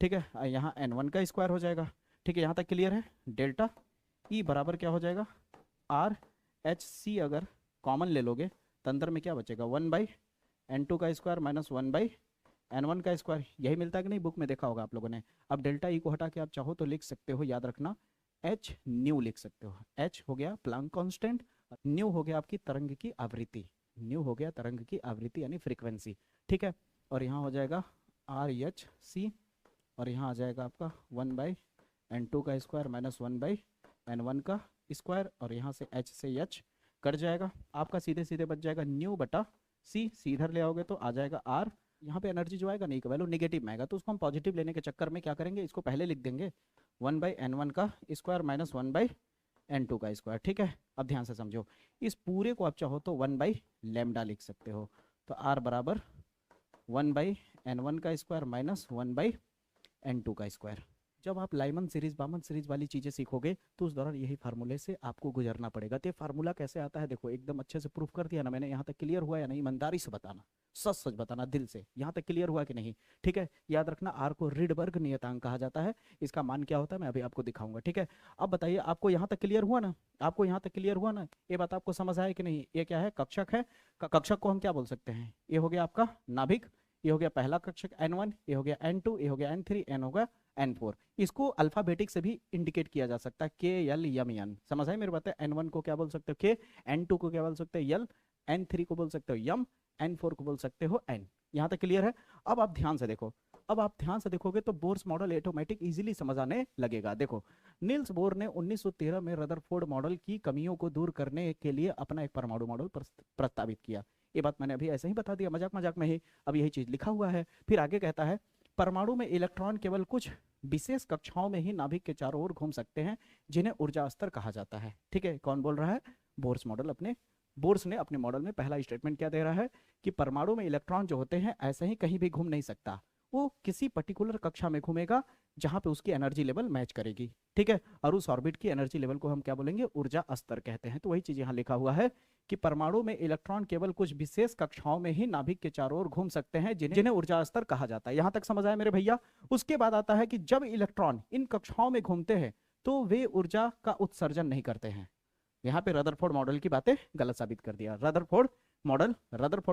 S1: ठीक है। यहाँ N1 का स्क्वायर हो जाएगा, ठीक है, यहाँ तक क्लियर है। डेल्टा ई बराबर क्या हो जाएगा, RH अगर कॉमन ले लोगे तो अंदर में क्या बचेगा, 1/N2 का स्क्वायर माइनस 1/N1 का स्क्वायर। यही मिलता है कि नहीं, बुक में देखा होगा आप लोगों ने। अब डेल्टा ई को हटा के आप चाहो तो लिख सकते हो, याद रखना, H न्यू लिख सकते हो। H हो गया प्लांक कांस्टेंट, न्यू हो गया आपकी तरंग की आवृत्ति, न्यू हो गया तरंग की आवृत्ति यानी फ्रीक्वेंसी, ठीक है। और यहाँ हो जाएगा RH और यहाँ आ जाएगा आपका 1/N2 का स्क्वायर माइनस 1/N1 का स्क्वायर, और यहाँ से H से H कट जाएगा, आपका सीधे सीधे बच जाएगा न्यू बटा C। सीधर ले आओगे तो आ जाएगा R। यहाँ पे एनर्जी जो आएगा नहीं का वैल्यू नेगेटिव में आएगा, तो उसको हम पॉजिटिव लेने के चक्कर में क्या करेंगे, इसको पहले लिख देंगे 1/N1 का स्क्वायर माइनस 1/N2 का स्क्वायर, ठीक है। अब ध्यान से समझो, इस पूरे को आप चाहो तो 1/λ लिख सकते हो, तो R बराबर 1/N1 का स्क्वायर माइनस 1/N2 का स्क्वायर। जब आप लाइमन सीरीज बामन सीरीज वाली चीजें सीखोगे तो उस दौरान यही फार्मूले से आपको गुजरना पड़ेगा। तो ये फार्मूला कैसे आता है, देखो एकदम अच्छे से प्रूफ कर दिया ना मैंने। यहाँ तक क्लियर हुआ या नहीं, ईमानदारी से बताना, सच सच बताना दिल से, यहाँ तक क्लियर हुआ कि नहीं, ठीक है। याद रखना, आर को रिडबर्ग नियतांक कहा जाता है, इसका मान क्या होता है मैं अभी आपको दिखाऊंगा, ठीक है। अब बताइए, आपको यहाँ तक क्लियर हुआ ना, आपको यहाँ तक क्लियर हुआ ना, ये बात आपको समझ आया कि नहीं। ये क्या है, कक्षक है, कक्षक को हम क्या बोल सकते हैं, ये हो गया आपका नाभिक, ये हो गया पहला कक्षक N1, ये हो गया N2, ये हो गया N3, N हो गया N4। इसको अल्फाबेटिक से भी इंडिकेट किया जा सकता है, KLMN। समझ आए मेरी बात है। N1 को क्या बोल सकते हो, K, N2 को क्या बोल सकते हो, L, N3 को बोल सकते हो M, N4 को बोल सकते हो N। यहाँ तक क्लियर है। अब आप ध्यान से देखो, अब आप ध्यान से देखोगे तो बोर्स मॉडल ऑटोमेटिक इजीली समझ आने लगेगा। देखो, नील्स बोर ने 1913 में रदरफोर्ड मॉडल की कमियों को दूर करने के लिए अपना एक परमाणु मॉडल प्रस्तावित किया। ये बात मैंने अभी ऐसे ही बता दिया मजाक मजाक में ही, अब यही चीज लिखा हुआ है। फिर आगे कहता है परमाणु में इलेक्ट्रॉन केवल कुछ विशेष कक्षाओं में ही नाभिक के चारों ओर घूम सकते हैं जिन्हें ऊर्जा स्तर कहा जाता है। ठीक है, कौन बोल रहा है? Bohr's model. बोर्स ने अपने मॉडल में पहला स्टेटमेंट क्या दे रहा है कि परमाणु में इलेक्ट्रॉन जो होते हैं ऐसे ही कहीं भी घूम नहीं सकता, वो किसी पर्टिकुलर कक्षा में घूमेगा जहां पे उसकी एनर्जी लेवल मैच करेगी। ठीक है, और उस ऑर्बिट की एनर्जी लेवल को हम क्या बोलेंगे? ऊर्जा स्तर कहते हैं। तो वही चीज यहाँ लिखा हुआ है कि परमाणु में इलेक्ट्रॉन केवल कुछ विशेष कक्षाओं में ही नाभिक के चारों ओर घूम सकते हैं जिन्हें ऊर्जा स्तर कहा जाता है। यहां तक समझ आया मेरे भैया? उसके बाद आता है कि जब इलेक्ट्रॉन इन कक्षाओं में घूमते हैं तो वे ऊर्जा का उत्सर्जन नहीं करते हैं। यहाँ पे रदरफोर्ड मॉडल की बातें गलत साबित कर दिया। रदरफोर्ड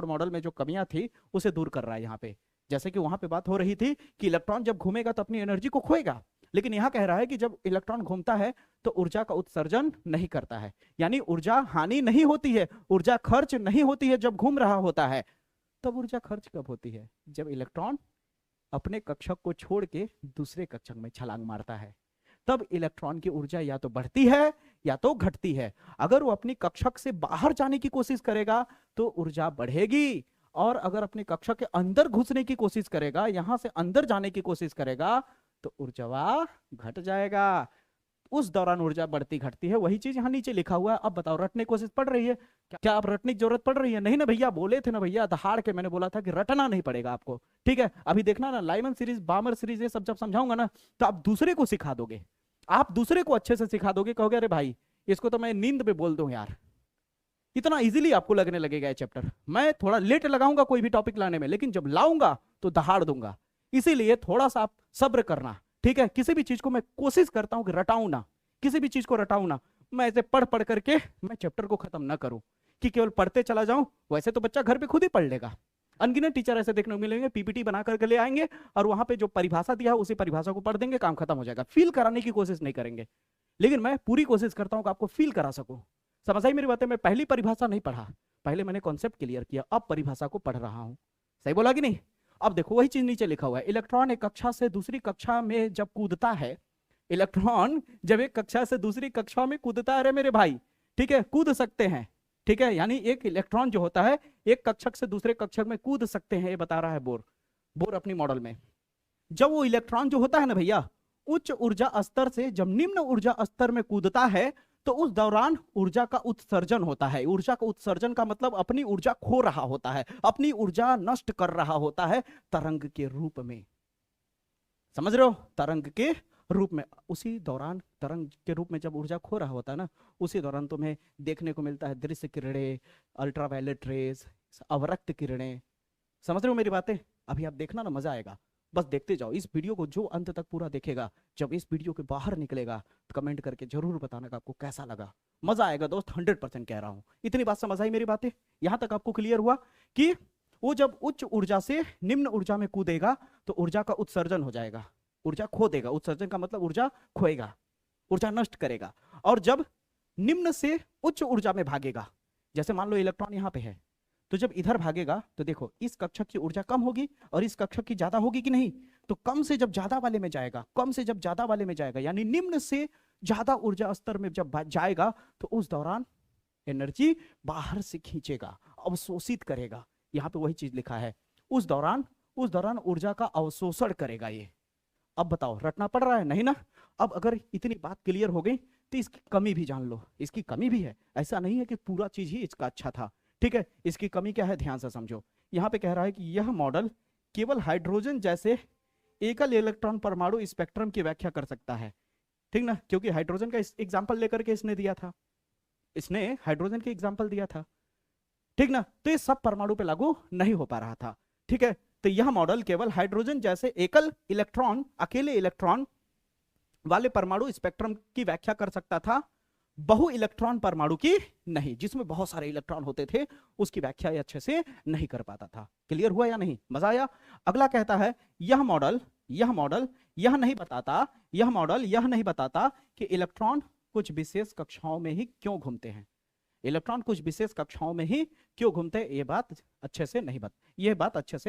S1: मॉडल में जो कमियां थी उसे दूर कर रहा है यहाँ पे। जैसे कि वहां पे बात हो रही थी कि इलेक्ट्रॉन जब घूमेगा तो अपनी एनर्जी को खोएगा, लेकिन यहां कह रहा है कि जब इलेक्ट्रॉन घूमता है तो ऊर्जा का उत्सर्जन नहीं करता है, यानी ऊर्जा हानि नहीं होती है, ऊर्जा खर्च नहीं होती है जब घूम रहा होता है। तब ऊर्जा खर्च कब होती है? जब इलेक्ट्रॉन अपने कक्षक को छोड़ के दूसरे कक्षक में छलांग मारता है, तब इलेक्ट्रॉन की ऊर्जा या तो बढ़ती है या तो घटती है। अगर वो अपनी कक्षक से बाहर जाने की कोशिश करेगा तो ऊर्जा बढ़ेगी, और अगर अपने कक्षक के अंदर घुसने की कोशिश करेगा, यहां से अंदर जाने की कोशिश करेगा, तो ऊर्जा घट जाएगा। उस दौरान ऊर्जा बढ़ती घटती है। वही चीज यहाँ नीचे लिखा हुआ है। अब बताओ, रटने की कोशिश पड़ रही है क्या? आप रटने की जरूरत पड़ रही है? नहीं ना भैया, बोले थे ना भैया दहाड़ के, मैंने बोला था कि रटना नहीं पड़ेगा आपको। ठीक है, अभी देखना ना, लाइमन सीरीज, बामर सीरीज, ये सब जब समझाऊंगा ना तो आप दूसरे को सिखा दोगे, आप दूसरे को अच्छे से सिखा दोगे, कहोगे अरे भाई इसको तो मैं नींद में बोल दूं यार। इतना इजीली आपको लगने लगेगा ये चैप्टर। मैं थोड़ा लेट लगाऊंगा कोई भी टॉपिक लाने में, लेकिन जब लाऊंगा तो दहाड़ दूंगा। इसीलिए थोड़ा सा आप सब्र करना। ठीक है, किसी भी चीज को मैं कोशिश करता हूं कि रटाऊं ना, किसी भी चीज को रटाऊं ना, मैं ऐसे पढ़ पढ़ करके मैं चैप्टर को खत्म ना करूं कि केवल पढ़ते चला जाऊं। वैसे तो बच्चा घर पे खुद ही पढ़ लेगा, अनगिनत टीचर ऐसे देखने को मिलेंगे, पीपीटी बना करके ले आएंगे और वहां पे जो परिभाषा दिया है उसी परिभाषा को पढ़ देंगे, काम खत्म हो जाएगा। फील कराने की कोशिश नहीं करेंगे, लेकिन मैं पूरी कोशिश करता हूं कि आपको फील करा सकूं। समझ आई मेरी बातें? मैं पहली परिभाषा नहीं पढ़ा, पहले मैंने कॉन्सेप्ट क्लियर किया, अब परिभाषा को पढ़ रहा हूं। सही बोला कि नहीं? अब देखो वही चीज नीचे लिखा हुआ है, इलेक्ट्रॉन एक कक्षा से दूसरी कक्षा में जब कूदता है, इलेक्ट्रॉन जब एक कक्षा से दूसरी कक्षा में कूदता है मेरे भाई, ठीक है, कूद सकते हैं। ठीक है, यानी एक इलेक्ट्रॉन जो होता है एक कक्षक से दूसरे कक्षक में कूद सकते हैं, ये बता रहा है बोर अपनी मॉडल में। जब वो इलेक्ट्रॉन जो होता है ना भैया, उच्च ऊर्जा स्तर से जब निम्न ऊर्जा स्तर में कूदता है तो उस दौरान ऊर्जा का उत्सर्जन होता है। ऊर्जा का उत्सर्जन का मतलब अपनी ऊर्जा खो रहा होता है, अपनी ऊर्जा नष्ट कर रहा होता है तरंग के रूप में। समझ रहे हो? तरंग के रूप में। उसी दौरान तरंग के रूप में जब ऊर्जा खो रहा होता है ना, उसी दौरान तुम्हें देखने को मिलता है दृश्य किरणें, अल्ट्रावायलेट रेज, अवरक्त किरणें। समझ रहे हो मेरी बातें? अभी आप देखना ना, मजा आएगा, बस देखते जाओ। इस वीडियो को जो अंत तक पूरा देखेगा, जब इस वीडियो के बाहर निकलेगा तो कमेंट करके जरूर बताना कि आपको कैसा लगा। मजा आएगा दोस्त, 100% कह रहा हूं। इतनी बात समझ आई मेरी बातें? यहां तक आपको क्लियर हुआ कि वो जब उच्च ऊर्जा से निम्न ऊर्जा में कूदेगा तो ऊर्जा का उत्सर्जन हो जाएगा, ऊर्जा खो देगा। उत्सर्जन का मतलब ऊर्जा खोएगा, ऊर्जा नष्ट करेगा। और जब निम्न से उच्च ऊर्जा में भागेगा, जैसे मान लो इलेक्ट्रॉन यहां पे है, तो जब इधर भागेगा तो देखो इस कक्षक की ऊर्जा कम होगी और इस कक्षक की ज्यादा होगी कि नहीं? तो कम से जब ज्यादा वाले में जाएगा, कम से जब ज्यादा वाले में जाएगा, यानी निम्न से ज्यादा ऊर्जा स्तर में जब जाएगा तो उस दौरान एनर्जी बाहर से खींचेगा, अवशोषित करेगा। यहाँ पे वही चीज लिखा है, उस दौरान ऊर्जा का अवशोषण करेगा ये। अब बताओ, रटना पड़ रहा है? नहीं ना? अब अगर इतनी बात क्लियर हो गई तो इसकी कमी भी जान लो। इसकी कमी भी है, ऐसा नहीं है कि पूरा चीज ही इसका अच्छा था। ठीक है, इसकी कमी क्या है ध्यान से समझो। यहाँ पे कह रहा है कि यह मॉडल केवल हाइड्रोजन जैसे एकल इलेक्ट्रॉन परमाणु स्पेक्ट्रम की व्याख्या कर सकता है। ठीक ना, क्योंकि हाइड्रोजन का एग्जाम्पल लेकर के इसने दिया था, इसने हाइड्रोजन के एग्जाम्पल दिया था। ठीक ना, तो ये सब परमाणु पे लागू नहीं हो पा रहा था। ठीक है, तो यह मॉडल केवल हाइड्रोजन जैसे एकल इलेक्ट्रॉन, अकेले इलेक्ट्रॉन वाले परमाणु स्पेक्ट्रम की व्याख्या कर सकता था, बहु इलेक्ट्रॉन परमाणु की नहीं, जिसमें बहुत सारे इलेक्ट्रॉन होते थे उसकी व्याख्या अच्छे से नहीं कर पाता था। क्लियर हुआ या नहीं? मजा आया? अगला कहता है यह मॉडल यह नहीं बताता कि इलेक्ट्रॉन कुछ विशेष कक्षाओं में ही क्यों घूमते हैं। इलेक्ट्रॉन कुछ विशेष कक्षाओं में ही क्यों घूमते हैं, ये बात अच्छे से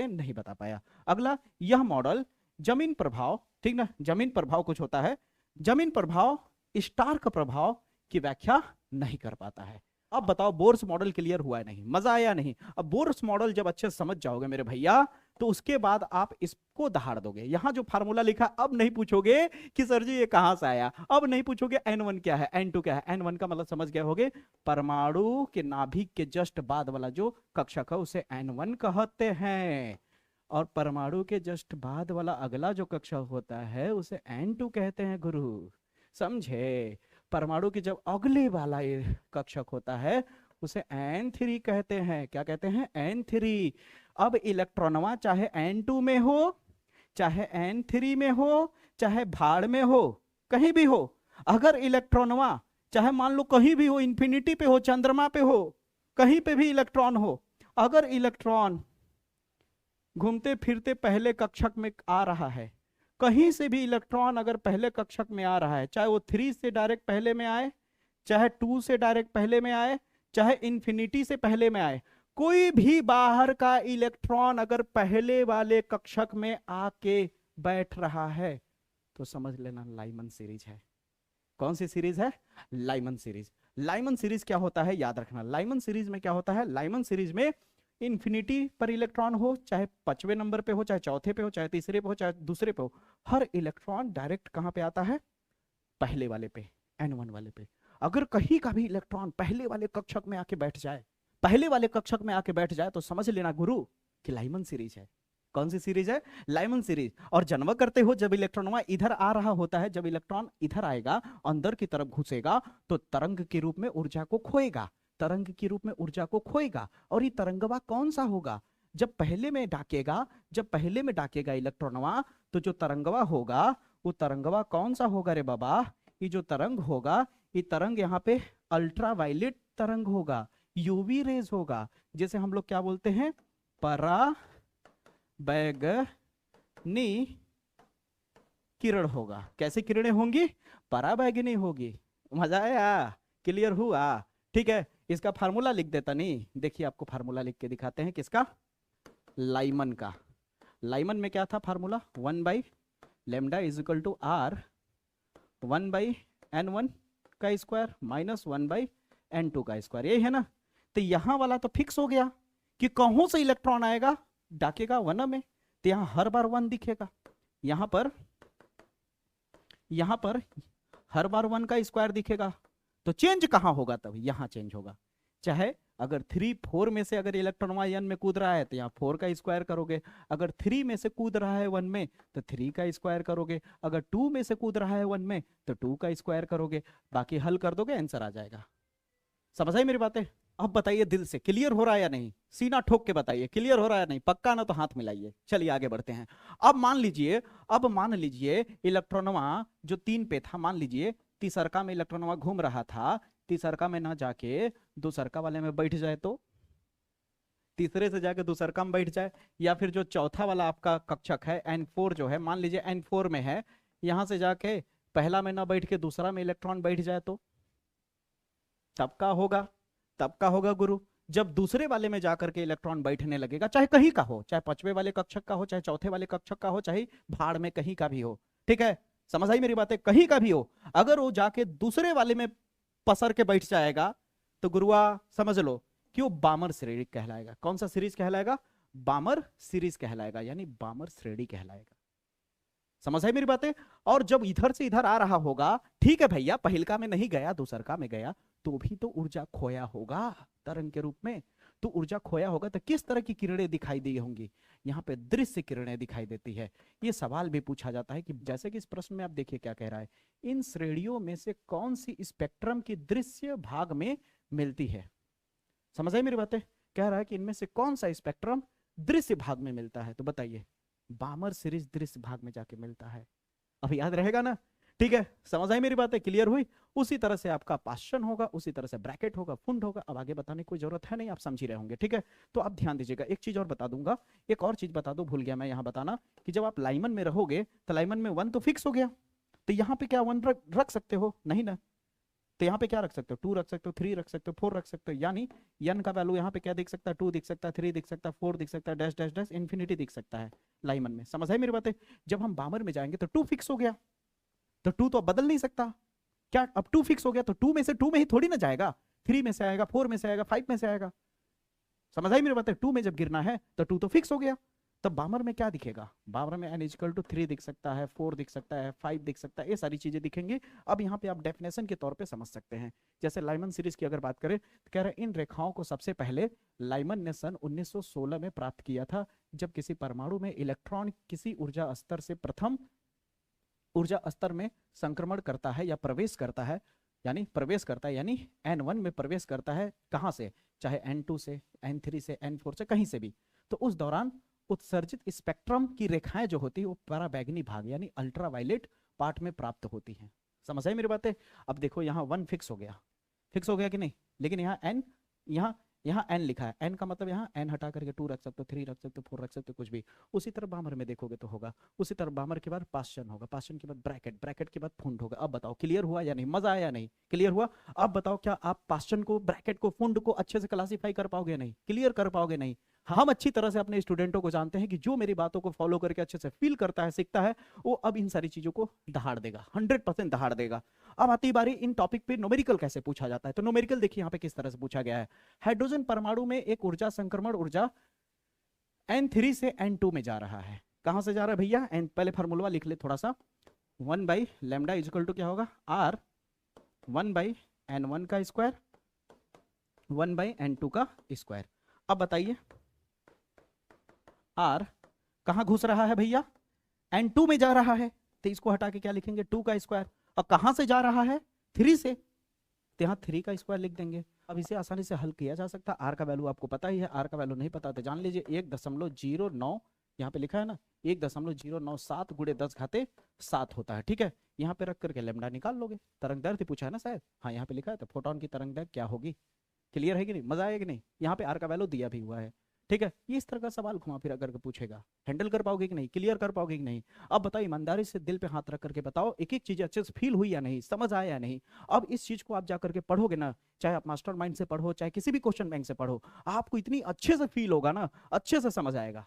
S1: नहीं बता पाया। अगला, यह मॉडल जमीन प्रभाव, ठीक ना, जमीन प्रभाव कुछ होता है, जमीन प्रभाव, स्टार्क प्रभाव की व्याख्या नहीं कर पाता है। अब बताओ बोर्स मॉडल क्लियर हुआ है नहीं, मजा आया नहीं? अब बोर्स मॉडल जब अच्छे से समझ जाओगे मेरे भैया, तो उसके बाद आप इसको दहाड़ दोगे। यहां जो फार्मूला लिखा, अब नहीं पूछोगे कि सर जी ये कहां से आया, अब नहीं पूछोगे N1 क्या है, N2 क्या है। N1 का मतलब समझ गए होगे, परमाणु के नाभिक के जस्ट बाद वाला जो कक्षक है उसे N1 कहते हैं, और परमाणु के जस्ट बाद वाला अगला जो कक्षक होता है उसे N2 कहते हैं गुरु, समझे? परमाणु की जब अगले वाला ये कक्षक होता है उसे N3 कहते हैं। क्या कहते हैं? N3। अब इलेक्ट्रॉनवा चाहे N2 में हो, चाहे N3 में हो, चाहे भाड़ में हो, कहीं भी हो, अगर इलेक्ट्रॉनवा चाहे मान लो कहीं भी हो, इंफिनिटी पे हो, चंद्रमा पे हो, कहीं पे भी इलेक्ट्रॉन हो, अगर इलेक्ट्रॉन घूमते फिरते पहले कक्षक में आ रहा है, कहीं से भी इलेक्ट्रॉन अगर पहले कक्षक में आ रहा है, चाहे वो 3 से डायरेक्ट पहले में आए, चाहे 2 से डायरेक्ट पहले में आए, चाहे इंफिनिटी से पहले में आए, कोई भी बाहर का इलेक्ट्रॉन अगर पहले वाले कक्षक में आके बैठ रहा है तो समझ लेना लाइमन सीरीज है। कौन सी सीरीज है? Lyman series. लाइमन सीरीज क्या होता है याद रखना। लाइमन सीरीज में क्या होता है? लाइमन सीरीज में इंफिनिटी पर इलेक्ट्रॉन हो, चाहे 5वें नंबर पे हो, चाहे चौथे पे हो, चाहे तीसरे पे हो, चाहे दूसरे पे हो, हर इलेक्ट्रॉन डायरेक्ट कहां पे आता है? पहले वाले पे, N1 वाले पे। अगर कहीं का भी इलेक्ट्रॉन पहले वाले कक्षक में आके बैठ जाए, पहले वाले कक्षक में आके बैठ जाए, तो समझ लेना गुरु कि लाइमन सीरीज है। कौन सी सीरीज है? Lyman series. और जन्म करते हो जब इलेक्ट्रॉन इधर आ रहा होता है, जब इलेक्ट्रॉन इधर आएगा, अंदर की तरफ घुसेगा, तो तरंग के रूप में ऊर्जा को खोएगा, तरंग के रूप में ऊर्जा को खोएगा। और ये तरंगवा कौन सा होगा? जब पहले में डाकेगा, जब पहले में डाकेगा इलेक्ट्रॉनवा, तो जो तरंगवा होगा वो तरंगवा कौन सा होगा रे बाबा? ये जो तरंग होगा, ये तरंग यहाँ पे अल्ट्रावायलेट तरंग होगा, यूवी रेज होगा, जैसे हम लोग क्या बोलते हैं? पराबैंगनी किरण होगा। कैसे किरणें होंगी? पराबैंगनी होगी। मजा आया? क्लियर हुआ? ठीक है, इसका फार्मूला लिख देता नहीं, देखिए आपको फार्मूला लिख के दिखाते हैं। किसका? लाइमन का। लाइमन में क्या था formula? 1/λ is equal to R 1/N1 का स्क्वायर माइनस 1/N2 का स्क्वायर, यही है ना? तो यहां वाला तो फिक्स हो गया कि कहां से इलेक्ट्रॉन आएगा, डाकेगा 1 में, तो यहां हर बार 1 दिखेगा। यहां पर हर बार 1 का स्क्वायर दिखेगा, तो चेंज कहां होगा? तब यहां चेंज होगा। चाहे अगर 3 4 में से अगर इलेक्ट्रॉन n में कूद रहा है तो यहाँ 4 का स्क्वायर करोगे, अगर 3 में से कूद रहा है 1 में तो 3 का स्क्वायर करोगे, अगर 2 में से कूद रहा है 1 में तो 2 का स्क्वायर करोगे, बाकी हल कर दोगे, आंसर आ जाएगा। समझ आई मेरी बातें? अब बताइए दिल से, क्लियर हो रहा है या नहीं? सीना ठोक के बताइए क्लियर हो रहा है या नहीं। पक्का ना तो हाथ मिलाइए। चलिए आगे बढ़ते हैं। अब मान लीजिए इलेक्ट्रॉनवा जो 3 पे था, मान लीजिए तीसरका में इलेक्ट्रॉनवा घूम रहा था, तीसरका में ना जाके दूसरका वाले में बैठ जाए, तो तीसरे से जाके दूसरका में बैठ जाए, या फिर जो चौथा वाला आपका कक्षक है N4 जो है, मान लीजिए N4 में है, यहां से जाके पहला में ना बैठ के दूसरा में इलेक्ट्रॉन बैठ जाए, तो तब का होगा गुरु? जब दूसरे वाले में जाकर के इलेक्ट्रॉन बैठने लगेगा, चाहे कहीं का हो, चाहे 5वें वाले कक्षक का हो, चाहे चौथे वाले कक्षक का हो, चाहे भाड़ में कहीं का भी हो। ठीक है, समझ आई मेरी बातें? कहीं का भी हो, अगर वो जाके दूसरे वाले में पसर के बैठ जाएगा तो गुरुआ समझ लो कि वो बामर श्रेणी कहलाएगा। कौन सा सीरीज कहलाएगा? बामर सीरीज कहलाएगा, यानी बामर श्रेणी कहलाएगा। समझ आई मेरी बातें? और जब इधर से इधर आ रहा होगा, ठीक है भैया, पहिलका में नहीं गया, दूसरका में गया, तो भी तो ऊर्जा खोया होगा तरंग के रूप में। तो ऊर्जा खोया होगा तो किस तरह की किरणें दिखाई दी होंगी? यहाँ पे दृश्य किरणें दिखाई देती है। ये सवाल भी पूछा जाता है कि जैसे कि इस प्रश्न में आप देखिए क्या कह रहा है, इन श्रेणियों में से कौन सी स्पेक्ट्रम की दृश्य भाग में मिलती है? समझ आई मेरी बातें? कह रहा है कि इनमें से कौन सा स्पेक्ट्रम दृश्य भाग में मिलता है, तो बताइए। बामर सीरीज दृश्य भाग में जाके मिलता है। अब याद रहेगा ना? ठीक है, समझ आई मेरी बातें? क्लियर हुई? उसी तरह से आपका पाश्चन होगा, उसी तरह से ब्रैकेट होगा, फुंड होगा। अब आगे बताने की कोई जरूरत है नहीं, आप समझ ही रहे होंगे। ठीक है, तो आप ध्यान दीजिएगा। एक चीज और बता दूंगा, एक और चीज बता दो, भूल गया मैं यहाँ बताना, कि जब आप लाइमन में रहोगे तो लाइमन में 1 तो फिक्स हो गया, तो यहाँ पे क्या 1 रख सकते हो? नहीं ना। तो यहाँ पे क्या रख सकते हो? 2 रख सकते हो, 3 रख सकते हो, 4 रख सकते हो, यानी n का वैल्यू यहाँ पे क्या दिख सकता है? 2 दिख सकता है, 3 दिख सकता है, 4 दिख सकता है, डैश डैश डैश इन्फिनिटी दिख सकता है लाइमन में। समझ आई मेरी बातें? जब हम बामर में जाएंगे तो 2 फिक्स हो गया, तो 2 तो अब बदल नहीं सकता। क्या अब 2 फिक्स हो गया तो 2 में से 2 में ही थोड़ी ना जाएगा, 3 में से आएगा, 4 में से आएगा, 5 में से आएगा। समझ आई मेरी बात है? 2 में जब गिरना है तो 2 तो फिक्स हो गया। तब बामर में क्या दिखेगा? बामर में n इक्वल टू 3 दिख सकता है, 4 दिख सकता है, 5 दिख सकता है, ये सारी चीजें दिखेंगी। अब यहाँ पे आप डेफिनेशन के तौर पे समझ सकते हैं। जैसे लाइमन सीरीज की अगर बात करें तो कह रहे हैं इन रेखाओं को सबसे पहले लाइमन ने सन 1916 में प्राप्त किया था, जब किसी परमाणु में इलेक्ट्रॉन किसी ऊर्जा स्तर से प्रथम ऊर्जा स्तर में संक्रमण करता है या प्रवेश करता है, यानी n1 में प्रवेश करता है। कहां से? चाहे n2 से, n3 से, n4 से, कहीं से भी। तो उस दौरान उत्सर्जित स्पेक्ट्रम की रेखाएं जो होती है वो पराबैंगनी भाग यानी अल्ट्रावायलेट पार्ट में प्राप्त होती हैं। समझ आई मेरी बातें? अब देखो यहाँ 1 फिक्स हो गया कि नहीं? लेकिन यहाँ n, यहाँ n लिखा है। n का मतलब यहाँ n हटा करके 2 रख सकते हो, 3 रख सकते हो, 4 रख सकते हो, कुछ भी। उसी तरह बामर में देखोगे तो होगा। उसी तरह बामर के बाद पास्चन होगा, पास्चन के बाद ब्रैकेट, ब्रैकेट के बाद फुंड होगा। अब बताओ क्लियर हुआ या नहीं? मजा आया या नहीं? क्लियर हुआ? अब बताओ क्या आप पास्चन को, ब्रैकेट को, फुंड को अच्छे से क्लासीफाई कर पाओगे? नहीं क्लियर कर पाओगे? नहीं। हम अच्छी तरह से अपने स्टूडेंटों को जानते हैं कि जो मेरी बातों को फॉलो करके अच्छे से फील करता है, सीखता है, वो अब इन सारी चीजों को दहाड़ देगा, 100% दहाड़ देगा। अब आती बारी इन टॉपिक पे न्यूमेरिकल कैसे पूछा जाता है। तो न्यूमेरिकल देखिए यहाँ पे किस तरह से पूछा गया है। हाइड्रोजन परमाणु में एक ऊर्जा संक्रमण ऊर्जा n3 से n2 में जा रहा है। कहां से जा रहा है भैया? पहले फार्मूला लिख ले थोड़ा सा। 1 बाई लैम्डा इक्वल टू क्या होगा? r 1 बाई n1 का स्क्वायर 1 बाई n2 का स्क्वायर। अब बताइए r कहां घुस रहा है भैया? n2 में जा रहा है, तो इसको हटा के क्या लिखेंगे? 2 का स्क्वायर। और कहां से जा रहा है? 3 से, तो यहाँ 3 का स्क्वायर लिख देंगे। अब इसे आसानी से हल किया जा सकता है। r का वैल्यू आपको पता ही है, r का वैल्यू नहीं पता तो जान लीजिए 1.09, यहाँ पे लिखा है ना 1.097 गुणे 10 घाते 7 होता है। ठीक है, यहाँ पे रख करके लैम्डा निकाल लोगे। तरंग दैर्घ्य पूछा है ना शायद? हाँ यहाँ पे लिखा है, तो फोटोन की तरंग दैर्घ्य क्या होगी? क्लियर है कि नहीं? मजा आएगा कि नहीं? यहाँ पे r का वैल्यू दिया भी हुआ है। ठीक है, ये इस तरह का सवाल घुमा फिरा करके पूछेगा। हैंडल कर पाओगे कि नहीं? क्लियर कर पाओगे कि नहीं? अब बताओ ईमानदारी से दिल पे हाथ रख करके बताओ, एक एक चीज अच्छे से फील हुई या नहीं, समझ आया या नहीं? अब इस चीज को आप जाकर के पढ़ोगे ना, चाहे आप मास्टर माइंड से पढ़ो, चाहे किसी भी क्वेश्चन बैंक से पढ़ो, आपको इतनी अच्छे से फील होगा ना, अच्छे से समझ आएगा।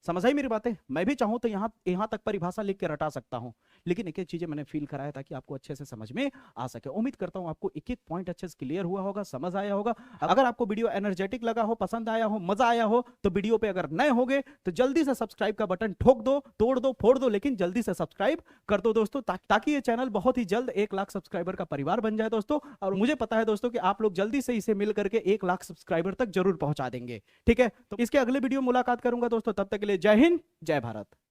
S1: समझ आई मेरी बातें? मैं भी चाहूं तो यहाँ तक परिभाषा लिख के रटा सकता हूं, लेकिन एक एक चीजें मैंने फील कराया ताकि आपको अच्छे से समझ में आ सके। उम्मीद करता हूं आपको एक एक पॉइंट अच्छे से क्लियर हुआ होगा, समझ आया होगा। अगर आपको वीडियो एनर्जेटिक लगा हो, पसंद आया हो, मजा आया हो, तो वीडियो पे अगर नए होगे तो जल्दी से सब्सक्राइब का बटन ठोक दो, तोड़ दो, फोड़ दो, लेकिन जल्दी से सब्सक्राइब कर दो दोस्तों, ताकि ये चैनल बहुत ही जल्द 1 लाख सब्सक्राइबर का परिवार बन जाए दोस्तों। और मुझे पता है दोस्तों कि आप लोग जल्दी से इसे मिल करके 1 लाख सब्सक्राइबर तक जरूर पहुंचा देंगे। ठीक है, तो इसके अगले वीडियो मुलाकात करूंगा दोस्तों, तब तक के लिए जय हिंद, जय भारत।